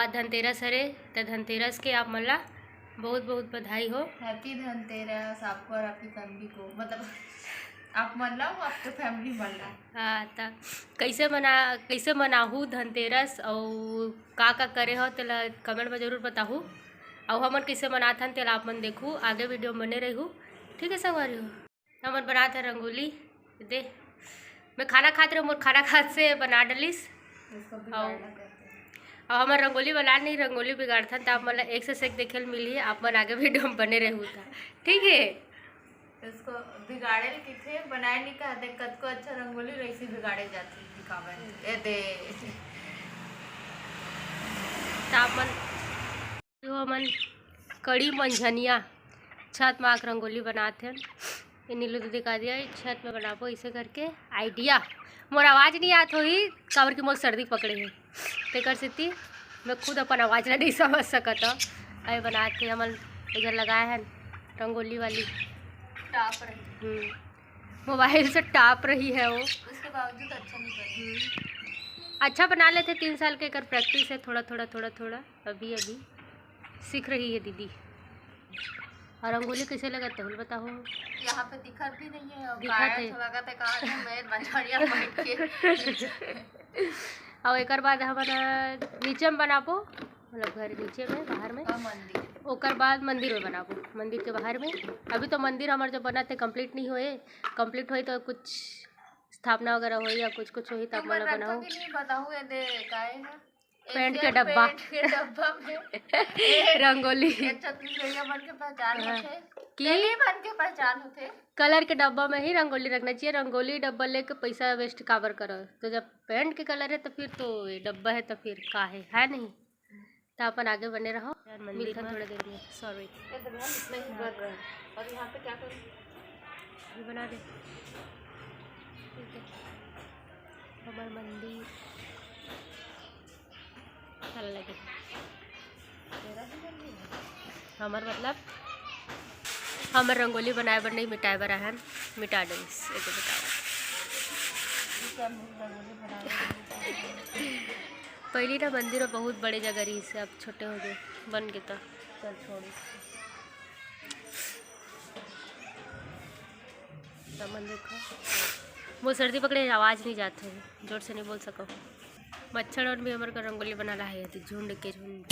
आज धनतेरस हरे तो धनतेरस के आप मन ला बहुत बहुत बधाई हो। हैप्पी धनतेरस आपको और आपकी फैमिली को, मतलब आप मन ला आपके फैमिली मन ला। हाँ तो कैसे मनाहू धनतेरस और का करे हो तेला कमेंट में जरूर बताहू। और हमन कैसे मनाथन तेला आप मन देखू, आगे वीडियो में बने रहू। ठीक है संगवारी हो। हमन बनाते रंगोली दे मैं खाना खाते रहो, मोर खाना खाद से बना डलिस और हमारे रंगोली बना नहीं रंगोली बिगाड़थन तो आप मतलब एक से एक देखे मिली। आप मन आगे वीडियो में बने रहू था। ठीक है इसको बिगाड़े किथे बनाए नहीं कहते, कद को अच्छा रंगोली रईसी बिगाड़े जाती दिखावे ए दे तापमन जो मन कड़ी मंझनिया छत में आक रंगोली बनाते हैं। इन लोग दिखा दिया छत में बनाबो इसे करके आइडिया। मोर आवाज़ नहीं आत होही काबर की मोर सर्दी पकड़े है तेकर सेती मैं खुद अपन आवाज़ नहीं समझ सकता। अरे बनाते हमन इधर लगाए हैं रंगोली वाली टाप रही मोबाइल से टाप रही है वो, उसके बावजूद अच्छा नहीं कर रही। अच्छा बना लेते 3 साल के कर प्रैक्टिस है, थोड़ा थोड़ा अभी सीख रही है दीदी। और रंगोली कैसे लगाते हो बताओ। यहाँ पे दिखत भी नहीं है, दिखत है लगता है कहाँ मैं बंझाड़िया बैठ के और एक बाद हमारा नीचे में बनाबो, मतलब घर नीचे में बाहर में मंदिर, ओकर बाद मंदिर में बनाबो, मंदिर के बाहर में। अभी तो मंदिर हमारे जो बना थे कंप्लीट नहीं होए, कंप्लीट होई तो कुछ स्थापना वगैरह हो या कुछ होई तब मैं बनाऊँ। बताऊँ दे काहे है पेंट के डब्बा में रंगोली छत्तीसगढ़िया बन के पहचान होते की बन के पहचान होते। कलर के डब्बा में ही रंगोली रखना चाहिए। रंगोली डब्बा लेके पैसा वेस्ट काबर करो, तो जब पेंट के कलर है तो फिर तो ये डब्बा है तो फिर का है नहीं। तो अपन आगे बने रहो, मिलता थोड़ा देर में। सॉरी और यहाँ पे क्या करूँ बना दे। ठीक है हमार मंदिर चल लगे हमार मतलब हमार रंगोली बनाए बर नहीं मिटाए बर है मिटा डिस एक पहली ना मंदिर में बहुत बड़े जगह रही से, अब छोटे हो गए बन गए तो चल छोड़ी मंदिर का वो सर्दी पकड़े आवाज़ नहीं जाते है, जोर से नहीं बोल सको। मच्छर और भी हमारे का रंगोली बना रहा है झुंड के झुंड।